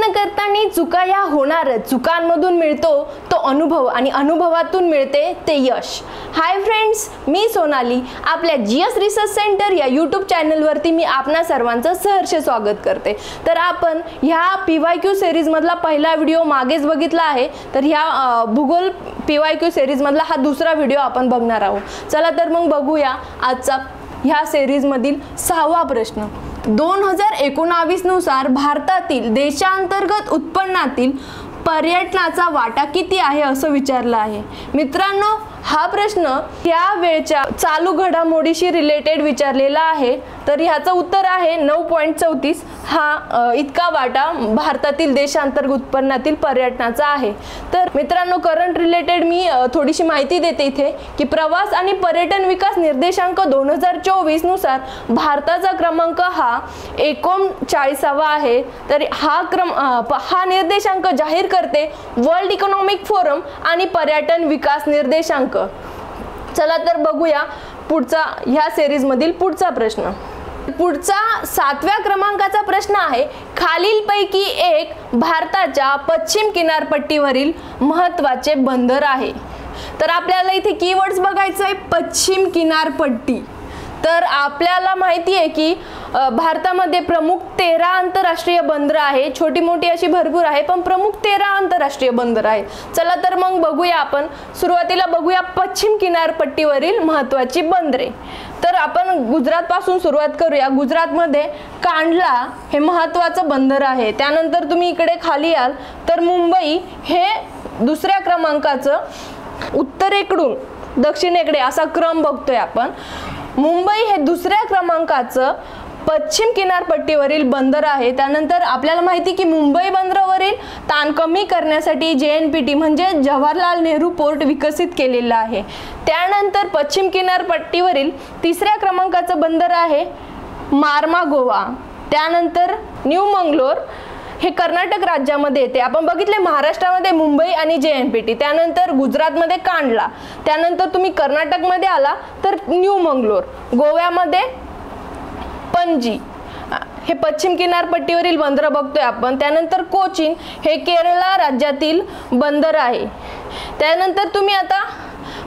प्रयत्न करताना चुका या होणारच, चुकांमधून मिळतो तो अनुभव आणि अनुभवातून मिळते ते यश। हाय फ्रेंड्स, मी सोनाली आपल्या जीएस रिसर्च सेंटर या यूट्यूब चॅनलवरती मी आपणा सर्वांचं सहर्ष स्वागत करते। तर आपण ह्या पीवायक्यू सिरीज मधला पहिला व्हिडिओ मागेच बघितला आहे, तर ह्या भूगोल पीवायक्यू सिरीज मधला हा दुसरा व्हिडिओ आपण बघणार आहोत। चला तर मग बघूया आजचा ह्या सिरीज मधील 6वा प्रश्न। 2019 नुसार भारतातील देशांतर्गत उत्पन्नातील पर्यटनाचा वाटा किती आहे असं विचारलं आहे। मित्रांनो, हा प्रश्न त्या वेळच्या चालू घडामोडीशी रिलेटेड विचारलेला आहे, तर ह्याचं उत्तर आहे 9.34। हा इतका वाटा भारतातील देशांतर्गत उत्पन्नातील पर्यटनाचा आहे। तर मित्रांनो, करंट रिलेटेड मी थोडीशी माहिती देते इथे की प्रवास आणि पर्यटन विकास निर्देशांक 2024 नुसार भारताचा क्रमांक हा 39वा आहे। तर हा निर्देशांक जाहीर करते वर्ल्ड इकॉनॉमिक फोरम आणि पर्यटन विकास निर्देशांक। चला तर बघूया पुढचा ह्या सिरीज मधील पुढचा प्रश्न। पुढचा 7व्या क्रमांकाचा प्रश्न आहे, खालीलपैकी एक भारताच्या पश्चिम किनारपट्टीवरील महत्त्वाचे बंदर आहे। तर आपल्याला इथे कीवर्ड्स बघायचं आहे, पश्चिम किनारपट्टी। तर आपल्याला माहिती आहे की भारतामध्ये प्रमुख 13 आंतरराष्ट्रीय बंदर आहे, छोटी मोठी अशी भरपूर आहे, पण प्रमुख 13 आंतरराष्ट्रीय बंदर आहे। चला तर मग बघूया, आपण सुरुवातीला बघूया पश्चिम किनारपट्टीवरील महत्त्वाची बंदरे। तर आपण गुजरात पासून सुरुवात करूया। गुजरातमध्ये कांडला हे महत्त्वाचं बंदर आहे। त्यानंतर तुम्ही इकडे खाली याल तर मुंबई हे दुसऱ्या क्रमांकाचं, उत्तरेकडून दक्षिणेकडे असा क्रम बघतोय आपण। मुंबई हे दुसऱ्या क्रमांकाचं पश्चिम किनारपट्टीवरील बंदर आहे। त्यानंतर आपल्याला माहिती की मुंबई बंदरावरील ताण कमी करण्यासाठी JNPT म्हणजे जवाहरलाल नेहरू पोर्ट विकसित केलेला आहे। त्यानंतर पश्चिम किनारपट्टीवरील तिसऱ्या क्रमांकाचं बंदर आहे मार्मागोवा। त्यानंतर न्यू मंगलोर हे कर्नाटक राज्यामध्ये येते। आपण बघितले महाराष्ट्रामध्ये मुंबई आणि JNPT, त्यानंतर गुजरातमध्ये कांडला, त्यानंतर तुम्ही कर्नाटकमध्ये आला तर न्यू मंगलोर, गोव्यामध्ये पणजी हे पश्चिम किनारपट्टीवरील बंदर बघतोय आपण। त्यानंतर कोचीन हे केरळ राज्यातील बंदर आहे। त्यानंतर तुम्ही आता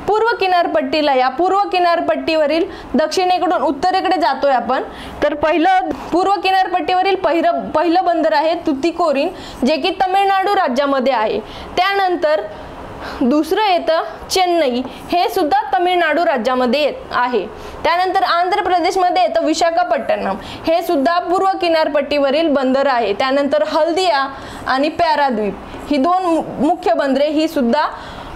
पूर्व किनारपट्टीला या, पूर्व किनारपट्टीवरील दक्षिणेकडून उत्तरेकडे जातोय आपण। तर पूर्व किनारपट्टीवरील पहिलं बंदर आहे तुतीकोरीन, जे की तमिळनाडू राज्यामध्ये आहे। त्यानंतर दुसरं येतं चेन्नई, हे सुद्धा तमिळनाडू राज्यामध्ये आहे। त्यानंतर आंध्र प्रदेशमध्ये येतं विशाखापट्टणम, हे सुद्धा पूर्व किनारपट्टीवरील बंदर आहे। त्यानंतर हल्दिया आणि पॅराद्वीप ही दोन मुख्य बंदरे ही सुद्धा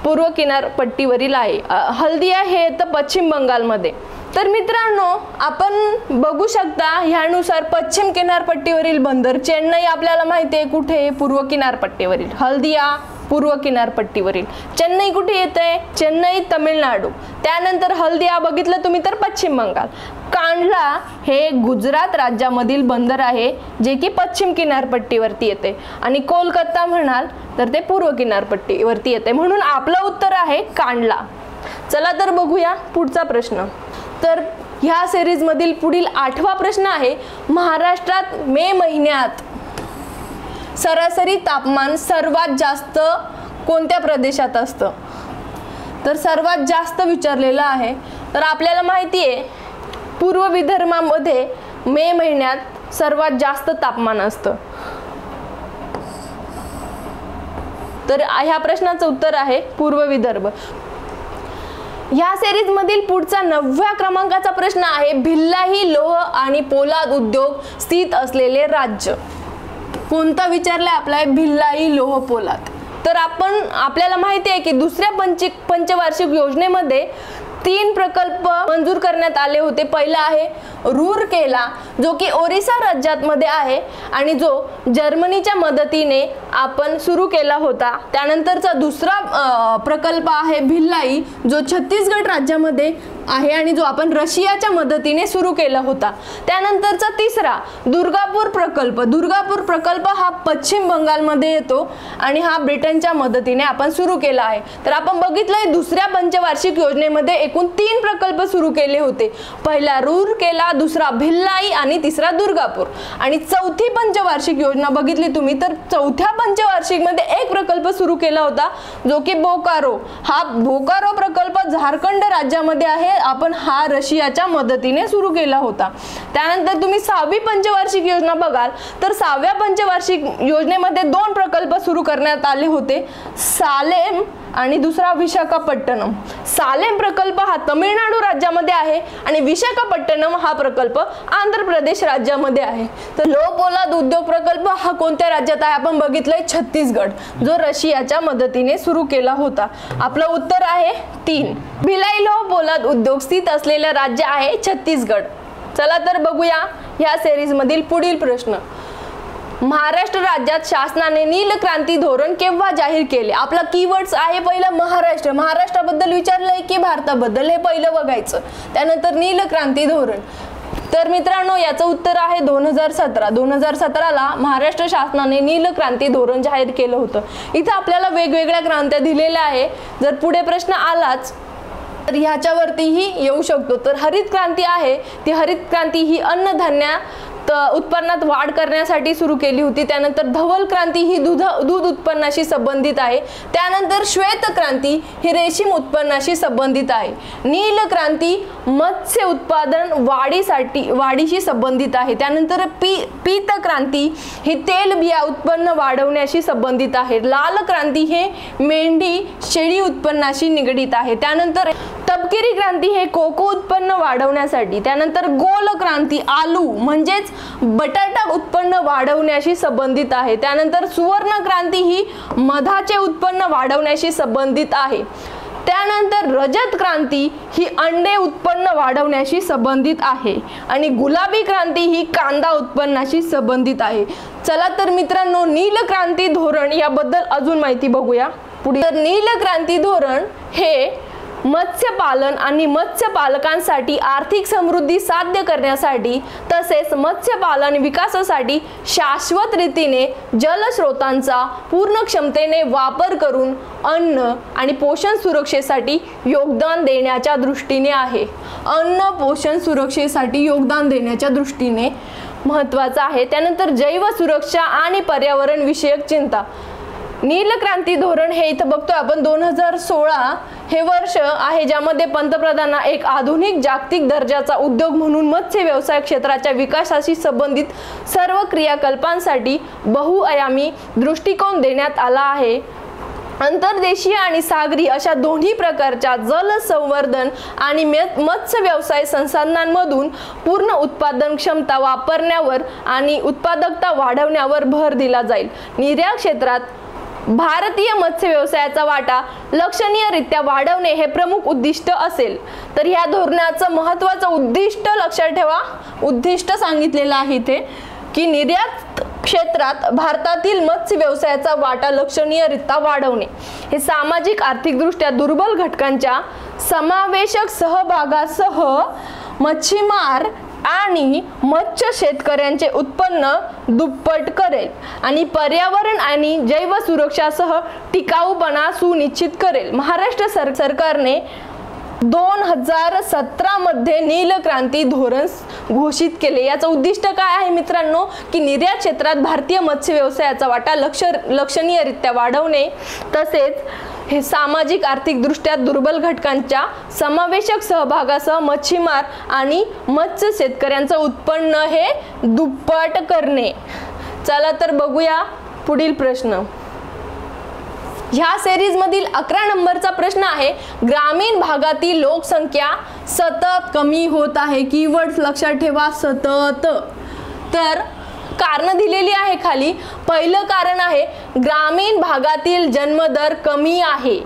पूर्व किनारपट्टीवरील आहे। हल्दिया हे येतं पश्चिम बंगालमध्ये। तर मित्रांनो, आपण बघू शकता ह्यानुसार पश्चिम किनारपट्टीवरील बंदर चेन्नई आपल्याला माहिती आहे कुठे, पूर्व किनारपट्टीवरील, हल्दिया पूर्व किनारपट्टीवरील, चेन्नई कुठे येते, चेन्नई तमिळनाडू, त्यानंतर हल्दिया बघितलं तुम्ही तर पश्चिम बंगाल, कांडला हे गुजरात राज्यामधील बंदर आहे जे की पश्चिम किनारपट्टीवरती येते, आणि कोलकाता म्हणाल तर ते पूर्व किनारपट्टीवरती येते, म्हणून आपलं उत्तर आहे कांडला। चला तर बघूया पुढचा प्रश्न। तर ह्या सिरीज मधील पुढील 8वा प्रश्न आहे, महाराष्ट्रात मे महिन्यात सरासरी तापमान सर्वात जास्त कोणत्या प्रदेशात असतं? तर सर्वात जास्त विचारलेलं आहे। तर आपल्याला माहिती आहे पूर्व विदर्भामध्ये मे महिन्यात सर्वात जास्त तापमान असतं। तर ह्या प्रश्नाचं उत्तर आहे पूर्व विदर्भ। ह्या सिरीज मधील पुढचा 9व्या क्रमांकाचा प्रश्न आहे, भिल्लाही लोह आणि पोलाद उद्योग स्थित असलेले राज्य कोणता विचारलाय आपला? भिल्लाई लोह पोलाद। तर आपल्याला माहिती आहे की दुसऱ्या पंचवार्षिक योजनेमध्ये 3 प्रकल्प मंजूर करण्यात आले होते। पहिला आहे रूरकेला, जो की ओरिसा राज्यामध्ये आहे आणि जो जर्मनीच्या मदतीने आपण सुरू केला होता। त्यानंतरचा दुसरा प्रकल्प आहे भिल्लाई, जो छत्तीसगड राज्यामध्ये आहे आणि जो आपण रशियाच्या मदतीने सुरू केला होता. त्यानंतरचा तिसरा दुर्गापूर प्रकल्प. दुर्गापूर प्रकल्प हा पश्चिम बंगालमध्ये येतो आणि हा ब्रिटनच्या मदतीने आपण सुरू केला आहे. तर आपण बघितलंय दुसऱ्या पंचवार्षिक योजनेमध्ये एकूण 3 प्रकल्प सुरू केले होते. पहिला रूरकेला, दुसरा भिल्लाई आणि तिसरा दुर्गापूर. आणि चौथी पंचवार्षिक योजना बघितली तुम्ही तर चौथ्या पंचवार्षिक मध्ये एक प्रकल्प सुरू केला होता जो की बोकारो. हा बोकारो प्रकल्प झारखंड राज्यामध्ये आहे. आपण हा रशियाच्या मदतीने सुरू केला होता. त्यानंतर तुम्ही 6वी पंचवार्षिक योजना बघाल तर 6व्या पंचवार्षिक योजनेमध्ये 2 प्रकल्प सुरू करण्यात आले होते, सालेम आणि दुसरा विशाखापट्टणम. सालेम प्रकल्प हा तमिळनाडू राज्यामध्ये आहे आणि विशाखापट्टणम हा प्रकल्प आंध्र प्रदेश राज्यामध्ये आहे. तर लो पोलाद उद्योग प्रकल्प हा कोणत्या राज्यात आहे आपण बघितलंय छत्तीसगड, जो रशियाच्या मदतीने सुरू केला होता. आपलं उत्तर आहे 3. भिलाई लो पोलाद उद्योग स्थित असलेले राज्य आहे छत्तीसगड. चला तर बघूया ह्या सिरीज मधील पुढील प्रश्न. महाराष्ट्र राज्यात शासनाने नील क्रांती धोरण केव्हा जाहीर केले? आपला कीवर्ड्स आहे पहिलं महाराष्ट्र. महाराष्ट्राबद्दल विचारलंय की भारताबद्दल, हे पहिलं बघायचं. त्यानंतर नील क्रांती धोरण. तर मित्रांनो याचं उत्तर आहे 2017. 2017ला महाराष्ट्र शासनाने नील क्रांती धोरण जाहीर केलं होतं. इथं आपल्याला वेगवेगळ्या क्रांत्या दिलेल्या आहे. जर पुढे प्रश्न आलाच तर ह्याच्यावरतीही येऊ शकतो. तर हरित क्रांती आहे, ती हरित क्रांती ही अन्नधान्य उत्पन्नात वाढ करण्यासाठी सुरू केली होती. त्यानंतर धवल क्रांती ही दूध उत्पन्नाशी संबंधित आहे. त्यानंतर श्वेत क्रांती ही रेशीम उत्पन्नाशी संबंधित आहे. नील क्रांती मत्स्य उत्पादन वाढीशी संबंधित आहे. त्यानंतर पीत क्रांती ही तेलबिया उत्पन्न वाढवण्याशी संबंधित आहे. लाल क्रांती हे मेंढी शेळी उत्पन्नाशी निगडीत आहे. त्यानंतर तपकिरी क्रांती हे कोको उत्पन्न वाढवण्यासाठी. त्यानंतर गोल क्रांती आलू म्हणजेच बटाटा उत्पन्न वाढवण्याशी संबंधित आहे. त्यानंतर सुवर्ण क्रांती ही मधाचे उत्पन्न वाढवण्याशी संबंधित आहे. त्यानंतर रजत क्रांती ही अंडे उत्पन्न वाढवण्याशी संबंधित आहे आणि गुलाबी क्रांती ही कांदा उत्पन्नाशी संबंधित आहे. चला तर मित्रांनो नील क्रांती धोरण याबद्दल अजून माहिती बघूया पुढे. तर नील क्रांती धोरण हे मत्स्यपालन आणि मत्स्यपालकांसाठी आर्थिक समृद्धी साध्य करण्यासाठी तसेच मत्स्यपालन विकासासाठी शाश्वत रीतीने जलस्रोतांचा पूर्ण क्षमतेने वापर करून अन्न आणि पोषण सुरक्षेसाठी योगदान देण्याच्या दृष्टीने आहे. अन्न पोषण सुरक्षेसाठी योगदान देण्याच्या दृष्टीने महत्त्वाचा आहे. त्यानंतर जैव सुरक्षा आणि पर्यावरण विषयक चिंता. नील क्रांती धोरण हे इथं बघतोय आपण 2016 हे वर्ष आहे ज्यामध्ये पंतप्रधानांना एक आधुनिक जागतिक दर्जाचा उद्योग म्हणून मत्स्य व्यवसाय क्षेत्राच्या विकासाशी संबंधित सर्व क्रियाकल्पांसाठी बहुआयामी दृष्टिकोन देण्यात आला आहे. अंतर्देशीय आणि सागरी अशा दोन्ही प्रकारच्या जल संवर्धन आणि मत्स्य व्यवसाय संसाधनांमधून पूर्ण उत्पादन क्षमता वापरण्यावर आणि उत्पादकता वाढवण्यावर भर दिला जाईल. निर्यात क्षेत्रात भारतीय मत्स्य व्यवसायाचा वाटा लक्षणीयरित्या वाढवणे हे प्रमुख उद्दिष्ट असेल. तर ह्या धोरणाचं महत्त्वाचं उद्दिष्ट लक्षात ठेवा. उद्दिष्ट सांगितलेलं आहे इथे की निर्यात क्षेत्रात भारतातील मत्स्य व्यवसायाचा वाटा लक्षणीयरित्या वाढवणे. हे सामाजिक आर्थिक दृष्ट्या दुर्बल घटकांच्या समावेशक सहभागासह मच्छीमार आणि मत्स्य शेतकऱ्यांचे उत्पन्न दुप्पट करेल आणि पर्यावरण आणि जैव सुरक्षासह टिकाऊपणा सुनिश्चित करेल. महाराष्ट्र सरकारने 2017 मध्ये नील क्रांती धोरण घोषित केले. याचं उद्दिष्ट काय आहे मित्रांनो की निर्यात क्षेत्रात भारतीय मत्स्य व्यवसायाचा वाटा लक्षणीयरित्या वाढवणे तसेच हे सामाजिक आर्थिक दृष्ट्या दुर्बल घटकांच्या समावेशक सहभागासह मच्छीमार आणि मत्स्य शेतकऱ्यांचं उत्पन्न हे दुप्पट करणे. चला तर बघूया पुढील प्रश्न. ह्या सिरीज मधील 11 नंबरचा प्रश्न आहे ग्रामीण भागातील लोकसंख्या सतत कमी होत आहे. कीवर्ड्स लक्षात ठेवा सतत. तर कारण दिलेली आहे खाली. पहिलं कारण आहे ग्रामीण भागातील जन्मदर कमी आहे.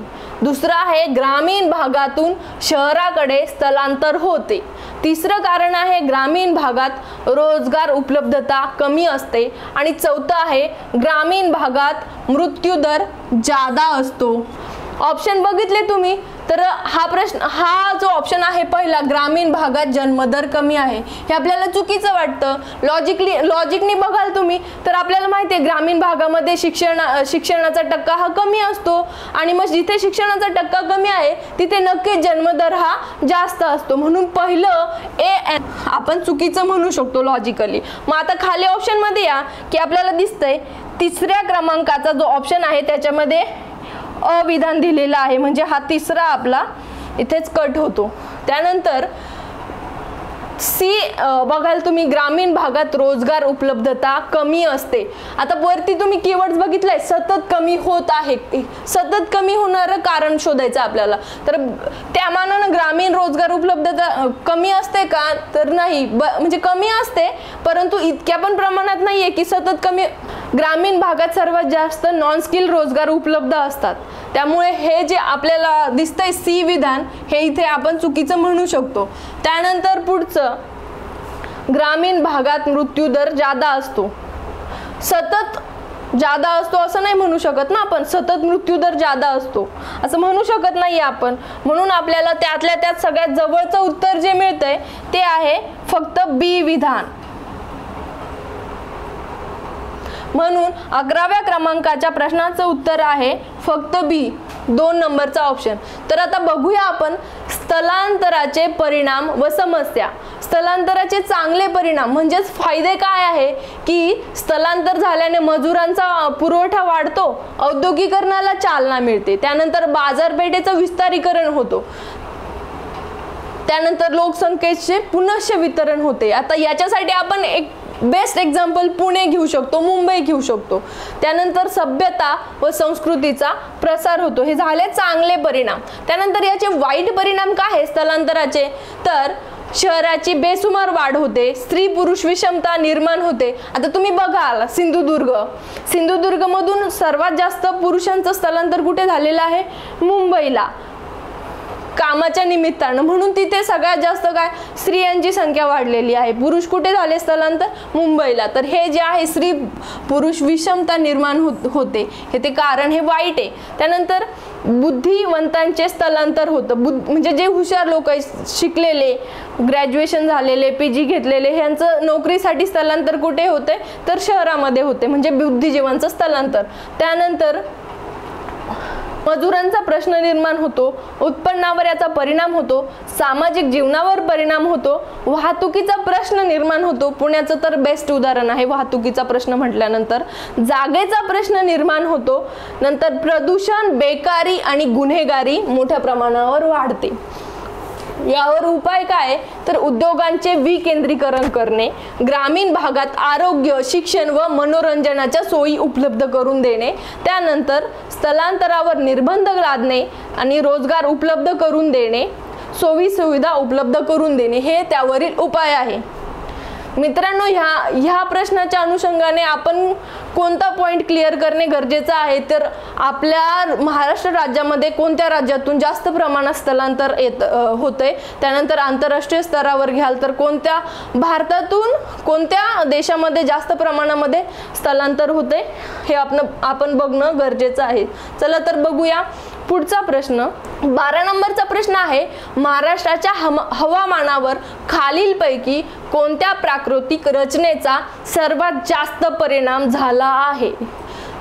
दुसरं आहे ग्रामीण भागातून शहराकडे स्थलांतर होते. तिसरं कारण आहे ग्रामीण भागात रोजगार उपलब्धता कमी असते आणि चौथं आहे ग्रामीण भागात मृत्यूदर जादा असतो. ऑप्शन बघितले तुम्ही तर हा जो ऑप्शन आहे पहिला, ग्रामीण भागात जन्मदर कमी आहे, हे आपल्याला चुकीचं वाटतं. लॉजिकनी बघाल तुम्ही तर आपल्याला माहिती आहे ग्रामीण भागामध्ये शिक्षणाचा टक्का हा कमी असतो आणि मग जिथे शिक्षणाचा टक्का कमी आहे तिथे नक्कीच जन्मदर हा जास्त असतो. म्हणून पहिलं आपण चुकीचं म्हणू शकतो लॉजिकली. मग आता खाली ऑप्शन मध्ये या की आपल्याला दिसतंय तिसऱ्या क्रमांकाचा जो ऑप्शन आहे त्याच्यामध्ये अविधान दिलेला आहे, म्हणजे हा तिसरा आपला इथेच कट होतो. त्यानंतर सी बघाल तुम्ही, ग्रामीण भागात रोजगार उपलब्धता कमी असते. आता वरती तुम्ही कीवर्ड्स बघितलाय, सतत कमी होत आहे, सतत कमी होणारं कारण शोधायचं आपल्याला. तर त्या मानानं ग्रामीण रोजगार उपलब्धता कमी असते का, तर नाही, म्हणजे कमी असते परंतु इतक्या पण प्रमाणात नाहीये की सतत कमी. ग्रामीण भागात सर्वात जास्त नॉन स्किल रोजगार उपलब्ध असतात. त्यामुळे हे जे आपल्याला दिसतंय सी विधान, हे इथे आपण चुकीचं म्हणू शकतो. त्यानंतर पुढचं, ग्रामीण भागात मृत्यूदर जादा असतो. सतत जादा असतो असं नाही म्हणू शकत ना आपण, सतत मृत्यूदर जादा असतो असं म्हणू शकत नाही आपण. म्हणून आपल्याला त्यातल्या त्यात सगळ्यात जवळचं उत्तर जे मिळतंय ते आहे फक्त बी विधान. म्हणून 11व्या क्रमांकाच्या प्रश्नाचं उत्तर आहे फक्त बी, 2 नंबरचा ऑप्शन. तर आता बघूया आपण स्थलांतराचे परिणाम व समस्या. स्थलांतराचे चांगले परिणाम म्हणजेच फायदे काय आहे की स्थलांतर झाल्याने मजुरांचा पुरवठा वाढतो, औद्योगिकरणाला चालना मिळते, त्यानंतर बाजारपेठेचं विस्तारीकरण होतो, त्यानंतर लोकसंख्येचे पुनश्च वितरण होते. आता याच्यासाठी आपण एक बेस्ट एक्झाम्पल पुणे घेऊ शकतो, मुंबई घेऊ शकतो. त्यानंतर सभ्यता व संस्कृतीचा प्रसार होतो. हे झाले चांगले परिणाम. त्यानंतर याचे वाईट परिणाम काय आहे स्थलांतराचे, तर शहराची बेसुमार वाढ होते, स्त्री पुरुष विषमता निर्माण होते. आता तुम्ही बघाल सिंधुदुर्ग मधून सर्वात जास्त पुरुषांचं स्थलांतर कुठे झालेलं आहे, मुंबईला, कामाच्या निमित्तानं. म्हणून तिथे सगळ्यात जास्त काय स्त्रियांची संख्या वाढलेली आहे. पुरुष कुठे झाले स्थलांतर, मुंबईला. तर हे जे आहे स्त्री पुरुष विषमता निर्माण होते, हे ते कारण हे वाईट आहे. त्यानंतर बुद्धिवंतांचे स्थलांतर होतं, म्हणजे जे हुशार लोक शिकलेले, ग्रॅज्युएशन झालेले, PG घेतलेले, ह्यांचं नोकरीसाठी स्थलांतर कुठे होते, तर शहरामध्ये होते, म्हणजे बुद्धिजीवांचं स्थलांतर. त्यानंतर मजुरांचा प्रश्न निर्माण होतो, उत्पन्नावर याचा परिणाम होतो, सामाजिक जीवनावर परिणाम होतो, वाहतुकीचा प्रश्न निर्माण होतो. पुण्याचं तर बेस्ट उदाहरण आहे वाहतुकीचा प्रश्न म्हटल्यानंतर. जागेचा प्रश्न निर्माण होतो, नंतर प्रदूषण, बेकारी आणि गुन्हेगारी मोठ्या प्रमाणावर वाढते. यावर उपाय काय, तर उद्योगांचे विकेंद्रीकरण करणे, ग्रामीण भागात आरोग्य, शिक्षण व मनोरंजनाच्या सोयी उपलब्ध करून देणे, त्यानंतर स्थलांतरावर निर्बंध लादणे आणि रोजगार उपलब्ध करून देणे, सोयी सुविधा उपलब्ध करून देणे, हे त्यावरील उपाय आहे. मित्रांनो, ह्या प्रश्नाच्या अनुषंगाने आपण कोणता पॉइंट क्लिअर करणे गरजेचं आहे, तर आपल्या महाराष्ट्र राज्यामध्ये कोणत्या राज्यातून जास्त प्रमाणात स्थलांतर होतंय, त्यानंतर आंतरराष्ट्रीय स्तरावर घ्याल तर भारतातून कोणत्या देशामध्ये जास्त प्रमाणामध्ये स्थलांतर होते हे आपण बघणं गरजेचं आहे. चला तर बघूया पुढचा प्रश्न. 12 नंबरचा प्रश्न आहे, महाराष्ट्राच्या हवामानावर खालीलपैकी कोणत्या प्राकृतिक रचनेचा सर्वात जास्त परिणाम झाला आहे.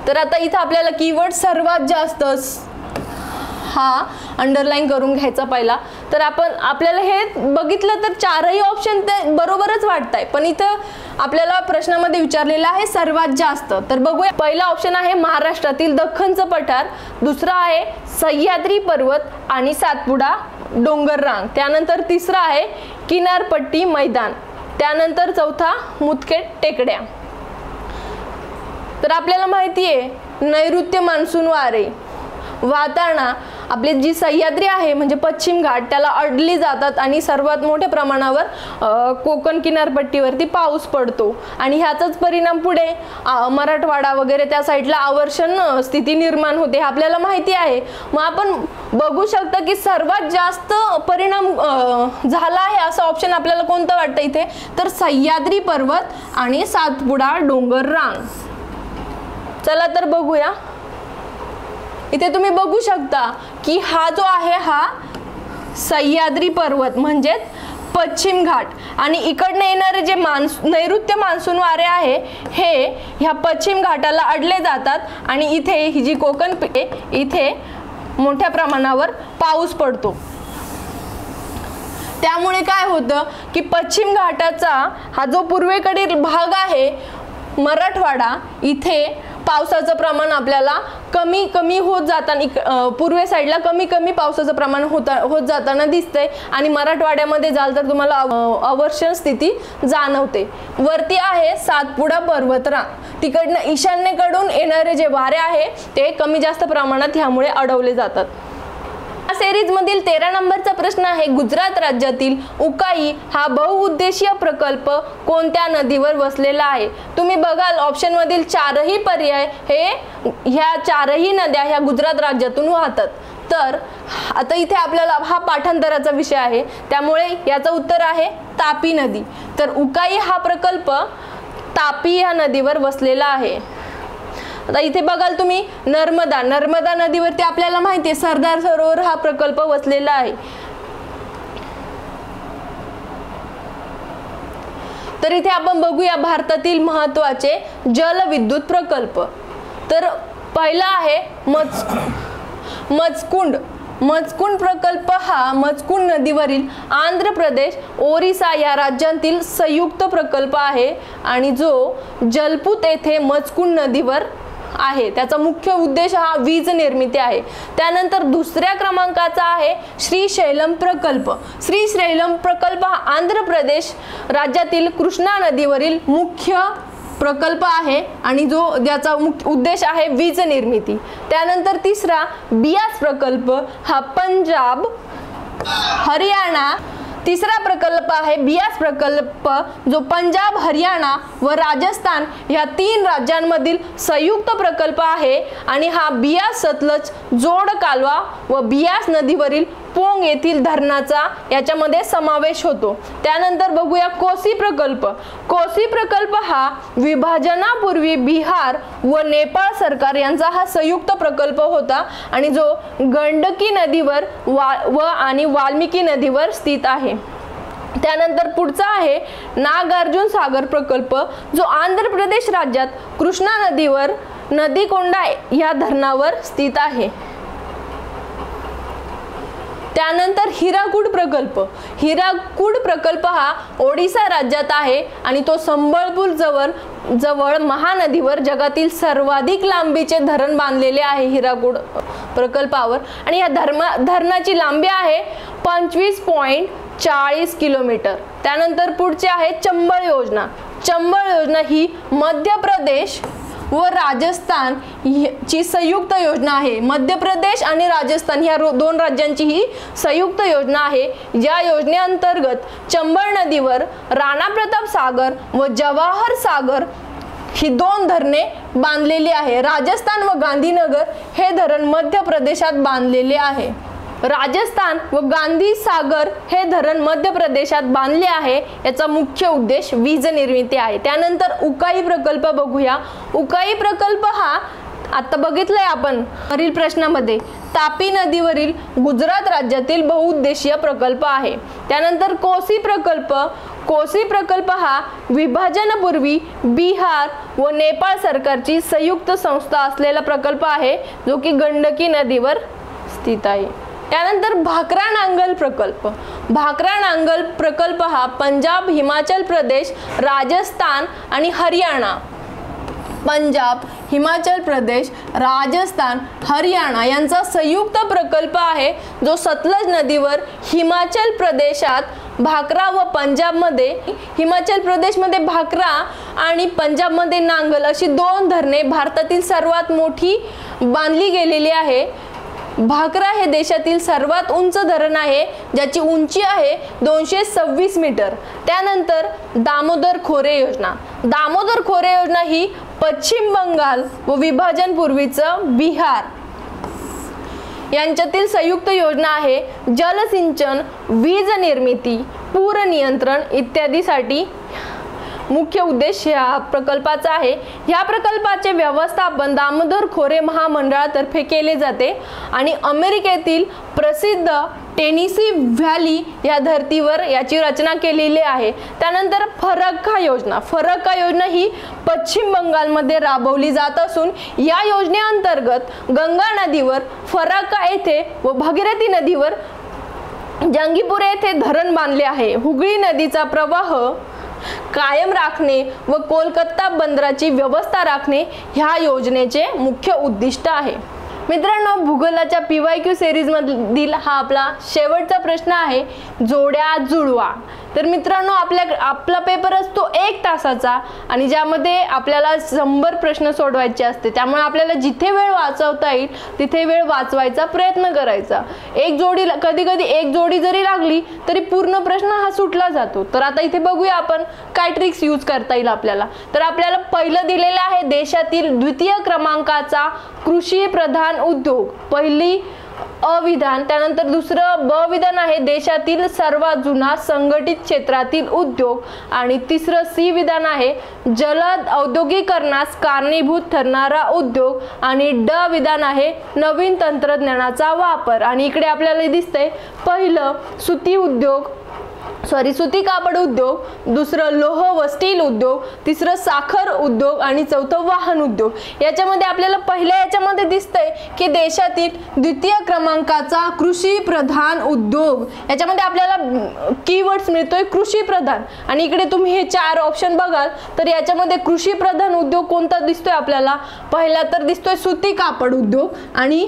तर आता इथं आपल्याला कीवर्ड सर्वात जास्त हा अंडरलाईन करून घ्यायचा पहिला. तर आपल्याला हे बघितलं तर चारही ऑप्शन ते बरोबरच वाटतंय, पण इथं आपल्याला प्रश्नामध्ये विचारलेला आहे सर्वात जास्त. तर बघूया, पहिला ऑप्शन आहे महाराष्ट्रातील दख्खनचं पठार, दुसरा आहे सह्याद्री पर्वत आणि सातपुडा डोंगर रांग, त्यानंतर तिसरा आहे किनारपट्टी मैदान, त्यानंतर चौथा मुदखेड टेकड्या. तर आपल्याला माहिती आहे नैऋत्य मान्सून वारे वाहताना आपली जी सह्याद्री आहे म्हणजे पश्चिम घाट त्याला अडली जातात आणि सर्वात मोठ्या प्रमाणावर कोकण किनारपट्टीवरती पाऊस पडतो आणि ह्याचाच परिणाम पुढे मराठवाडा वगैरे त्या साईडला आवर्षण स्थिती निर्माण होते, आपल्याला माहिती आहे. मग आपण बघू शकता की सर्वात जास्त परिणाम झाला आहे असं ऑप्शन आपल्याला कोणतं वाटतं इथे, तर सह्याद्री पर्वत आणि सातपुडा डोंगर रांग. चला तर बघूया. इथे तुम्ही बघू शकता की हा जो आहे हा सह्याद्री पर्वत म्हणजेच पश्चिम घाट, आणि इकडनं येणारे जे नैऋत्य मान्सून वारे आहे हे ह्या पश्चिम घाटाला अडले जातात आणि इथे ही जी कोकण इथे मोठ्या प्रमाणावर पाऊस पडतो। त्यामुळे काय होतं की पश्चिम घाटाचा हा जो पूर्वेकडील भाग आहे मराठवाडा, इथे पावसाचं प्रमाण आपल्याला कमी कमी होत जाताना पूर्वे साईडला कमी कमी पावसाचं प्रमाण होत जाताना दिसतंय आणि मराठवाड्यामध्ये जाल तर तुम्हाला अवर्षण स्थिती जाणवते। वरती आहे सातपुडा पर्वतरांग, तिकडनं ईशान्येकडून येणारे जे वारे आहे ते कमी जास्त प्रमाणात ह्यामुळे अडवले जातात। सिरीज मधील 13 नंबरचा प्रश्न आहे, गुजरात राज्यातील उकाई हा बहुउद्देशीय प्रकल्प कोणत्या नदीवर वसलेला आहे? तुम्ही बघाल ऑप्शन मधील चारही पर्याय ह्या चारही नद्या ह्या गुजरात राज्यातून वाहतात। तर आता इथे आपल्याला हा पाठांतराचा विषय आहे त्यामुळे याचं उत्तर आहे तापी नदी। तर उकाई हा प्रकल्प तापी या नदीवर वसलेला आहे। आता इथे बघाल तुम्ही नर्मदा नदीवरती आपल्याला माहिती आहे सरदार सरोवर हा प्रकल्प वसलेला आहे। तर इथे आपण बघूया भारतातील महत्त्वाचे जलविद्युत प्रकल्प। तर पहिला आहे मचकुंड प्रकल्प हा मचकुंड नदीवरील आंध्र प्रदेश, ओरिसा या राज्यांतील संयुक्त प्रकल्प आहे आणि जो जलपूत येथे मचकुंड नदीवर आहे। त्याचा मुख्य उद्देश हा वीज निर्मिती आहे। त्यानंतर दुसऱ्या क्रमांकाचा आहे श्रीशैलम प्रकल्प। श्रीशैलम प्रकल्प हा आंध्र प्रदेश राज्यातील कृष्णा नदीवरील मुख्य प्रकल्प आहे आणि जो ज्याचा उद्देश आहे वीज निर्मिती। त्यानंतर तिसरा बियास प्रकल्प हा पंजाब, हरियाणा, तिसरा प्रकल्प आहे बियास प्रकल्प जो पंजाब, हरियाणा व राजस्थान या 3 राज्यांमधील संयुक्त प्रकल्प आहे आणि हा बियास सतलज जोड कालवा व बियास नदीवरील पोंग येथील धरणाचा याच्यामध्ये समावेश होतो। त्यानंतर बघूया कोसी प्रकल्प। कोसी प्रकल्प हा विभाजनापूर्वी बिहार व नेपाळ सरकार यांचा हा संयुक्त प्रकल्प होता आणि जो गंडकी नदीवर आणि वाल्मिकी नदीवर स्थित आहे। त्यानंतर पुढचा आहे नागार्जुन सागर प्रकल्प जो आंध्र प्रदेश राज्यात कृष्णा नदीवर नदीकोंडा या धरणावर स्थित आहे। त्यानंतर हिराकूड प्रकल्प हा ओडिसा राज्यात आहे आणि तो संबळपूर जवळ महानदीवर जगातील सर्वाधिक लांबीचे धरण बांधलेले आहे हिराकूड प्रकल्पावर आणि या धरणाची लांबी आहे 25.40 किलोमीटर। त्यानंतर पुढचे आहे चंबळ योजना ही मध्य प्रदेश व राजस्थान ची संयुक्त योजना आहे। मध्य प्रदेश आणि राजस्थान ह्या 2 राज्यांची ही संयुक्त योजना आहे। या योजनेअंतर्गत चंबळ नदीवर राणा प्रताप सागर व जवाहर सागर ही 2 धरणे बांधलेली आहे। राजस्थान व गांधीनगर हे धरण मध्य प्रदेशात बांधलेले आहे। राजस्थान व गांधी सागर हे धरण मध्य प्रदेशात बांधले आहे। याचा मुख्य उद्देश वीज निर्मिती आहे। त्यानंतर उकाई प्रकल्प बघूया। उकाई प्रकल्प हा आता बघितलंय आपण वरील प्रश्नामध्ये तापी नदीवरील गुजरात राज्यातील बहुउद्देशीय प्रकल्प आहे। त्यानंतर कोसी प्रकल्प हा विभाजनापूर्वी बिहार व नेपाळ सरकारची संयुक्त संस्था असलेला प्रकल्प आहे जो की गंडकी नदीवर स्थित आहे। त्यानंतर भाकरा नांगल प्रकल्प हा पंजाब, हिमाचल प्रदेश, राजस्थान आणि हरियाणा यांचा संयुक्त प्रकल्प आहे जो सतलज नदीवर हिमाचल प्रदेशात भाकरा व पंजाबमध्ये हिमाचल प्रदेशमध्ये भाकरा आणि पंजाबमध्ये नांगल अशी 2 धरणे भारतातील सर्वात मोठी बांधली गेलेली आहे। भाकरा हे देशातील सर्वात उंच धरण आहे ज्याची उंची आहे 226 मीटर। त्यानंतर दामोदर खोरे योजना ही पश्चिम बंगाल व विभाजन पूर्वीचं बिहार यांच्यातील संयुक्त योजना आहे। जलसिंचन, वीज निर्मिती, पूर नियंत्रण इत्यादीसाठी मुख्य उद्देश या प्रकल्पाचा आहे। ह्या प्रकल्पाचे व्यवस्थापन दामोदर खोरे महामंडळातर्फे केले जाते आणि अमेरिकेतील प्रसिद्ध टेनेसी व्हॅली या धर्तीवर याची रचना केलेली आहे। त्यानंतर फरक्का योजना ही पश्चिम बंगालमध्ये राबवली जात असून या योजनेअंतर्गत गंगा नदीवर फरक्का येथे व भागीरथी नदीवर जंगीपुर येथे धरण बांधले आहे। हुगळी नदीचा प्रवाह कायम राखणे व कोलकाता बंदराची व्यवस्था राखणे ह्या योजनेचे मुख्य उद्दिष्ट आहे। मित्रांनो, भूगोलाच्या PYQ सिरीज मधील हा आपला शेवटचा प्रश्न आहे, जोड्या जुळवा। तर मित्रांनो, आपला पेपर असतो 1 तासाचा आणि ज्यामध्ये आपल्याला 100 प्रश्न सोडवायचे असते। त्यामुळे आपल्याला जिथे वेळ वाचवता येईल तिथे वेळ वाचवायचा प्रयत्न करायचा। कधी कधी एक जोडी जरी लागली तरी पूर्ण प्रश्न हा सुटला जातो। तर आता इथे बघूया आपण काय ट्रिक्स यूज करता येईल आपल्याला। तर आपल्याला पहिलं दिलेलं आहे द्वितीय क्रमांकाचा कृषी प्रधान उद्योग, पहिली अविधान। त्यानंतर दुसरं ब विधान आहे देशातील सर्वात जुना संघटित क्षेत्रातील उद्योग आणि तिसरं सी विधान आहे जलद औद्योगिकरणास कारणीभूत ठरणारा उद्योग आणि ड विधान आहे नवीन तंत्रज्ञानाचा वापर। आणि इकडे आपल्याला दिसतंय पहिलं सुती कापड उद्योग, दुसरं लोह व स्टील उद्योग, तिसरं साखर उद्योग आणि चौथं वाहन उद्योग। याच्यामध्ये आपल्याला पहिल्या याच्यामध्ये दिसतंय की देशातील द्वितीय क्रमांकाचा कृषी प्रधान उद्योग, याच्यामध्ये आपल्याला कीवर्ड्स मिळतोय कृषी प्रधान। आणि इकडे तुम्ही हे 4 ऑप्शन बघाल तर याच्यामध्ये कृषी प्रधान उद्योग कोणता दिसतोय आपल्याला? पहिला तर दिसतोय सुती कापड उद्योग आणि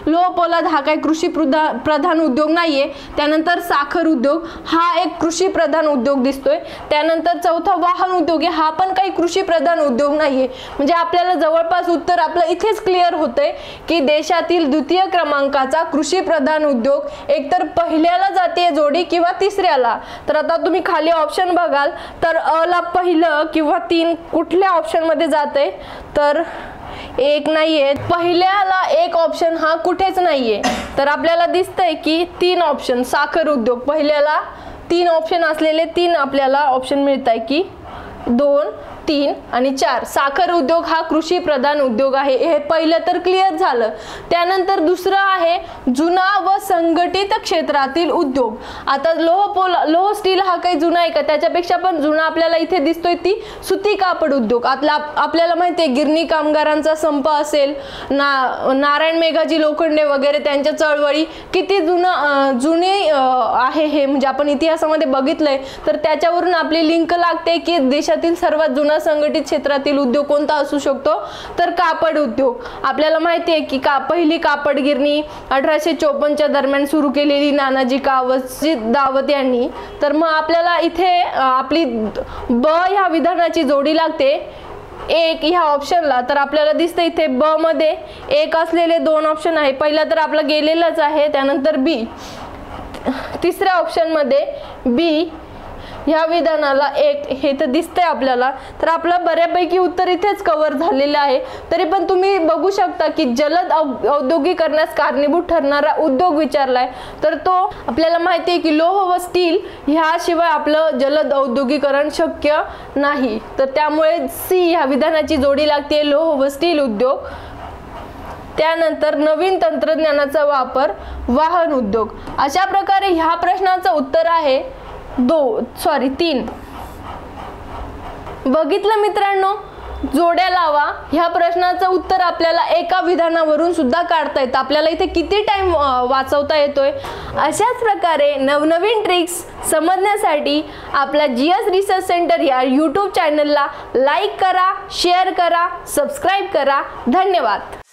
लोह पोलाद हा काही कृषी प्रधान उद्योग नाहीये। त्यानंतर साखर उद्योग हा एक कृषी प्रधान उद्योग दिसतोय। त्यानंतर चौथा वाहन उद्योग आहे, हा पण काही कृषी प्रधान उद्योग नाहीये। म्हणजे आपल्याला जवळपास उत्तर आपलं इथेच क्लिअर होतंय की देशातील द्वितीय क्रमांकाचा कृषी प्रधान उद्योग एकतर पहिल्याला जाते जोडी किंवा तिसऱ्याला। तर आता तुम्ही खाली ऑप्शन बघाल तर अ ला पहिलं किंवा 3 कुठल्या ऑप्शन मध्ये जाते? तर एक नाहीये, पहिल्याला एक ऑप्शन हा कुठेच नाहीये। तर आपल्याला दिसतंय की 3 ऑप्शन साखर उद्योग, पहिल्याला 3 ऑप्शन असलेले 3 आपल्याला ऑप्शन मिळताय की 2, 3 आणि 4 साखर उद्योग हा कृषी प्रधान उद्योग आहे। हे पहिलं तर क्लिअर झालं। त्यानंतर दुसरं आहे जुना व संघटित क्षेत्रातील उद्योग। आता लोह स्टील हा काही जुना आहे का? त्याच्यापेक्षा पण जुना आपल्याला इथे दिसतोय ती सुती कापड उद्योग। आपल्याला माहिती आहे गिरणी कामगारांचा संप असेल, नारायण मेघाजी लोखंडे वगैरे त्यांच्या चळवळी किती जुने आहे हे म्हणजे आपण इतिहासामध्ये बघितलंय। तर त्याच्यावरून आपली लिंक लागते की देशातील सर्वात जुना संघटित क्षेत्रातील उद्योग कोणता असू शकतो? तर कापड उद्योग। आपल्याला माहिती आहे की पहिली कापड गिरणी 1854च्या दरम्यान सुरू केलेली नानाजी दावत यांनी। तर मग आपल्याला इथे आपली ब ह्या विधानाची जोडी लागते 1 ह्या ऑप्शनला। तर आपल्याला दिसतंय इथे ब मध्ये 1 असलेले 2 ऑप्शन आहे। पहिला तर आपला गेलेलाच आहे, त्यानंतर बी, तिसऱ्या ऑप्शन मध्ये बी ह्या विधानाला 1 हे तर दिसतंय आपल्याला। तर आपलं बऱ्यापैकी उत्तर इथेच कव्हर झालेलं आहे। तरी पण तुम्ही बघू शकता की जलद औद्योगिकरणास कारणीभूत ठरणारा उद्योग विचारलाय। तर तो आपल्याला माहिती आहे की लोह व स्टील ह्याशिवाय आपलं जलद औद्योगिकरण शक्य नाही। तर त्यामुळे सी ह्या विधानाची जोडी लागते लोह व स्टील उद्योग। त्यानंतर नवीन तंत्रज्ञानाचा वापर वाहन उद्योग। अशा प्रकारे ह्या प्रश्नाचं उत्तर आहे 3। बघितलं मित्रांनो, जोड्या लावा ह्या प्रश्नाचं उत्तर आपल्याला एका विधानावरून सुद्धा काढता येतं। आपल्याला इथे किती टाइम वाचवता येतोय। अशाच प्रकारे नवनवीन ट्रिक्स समजण्यासाठी आपल्या GS रिसर्च सेंटर या YouTube चॅनलला लाईक करा, शेअर करा, सबस्क्राईब करा। धन्यवाद।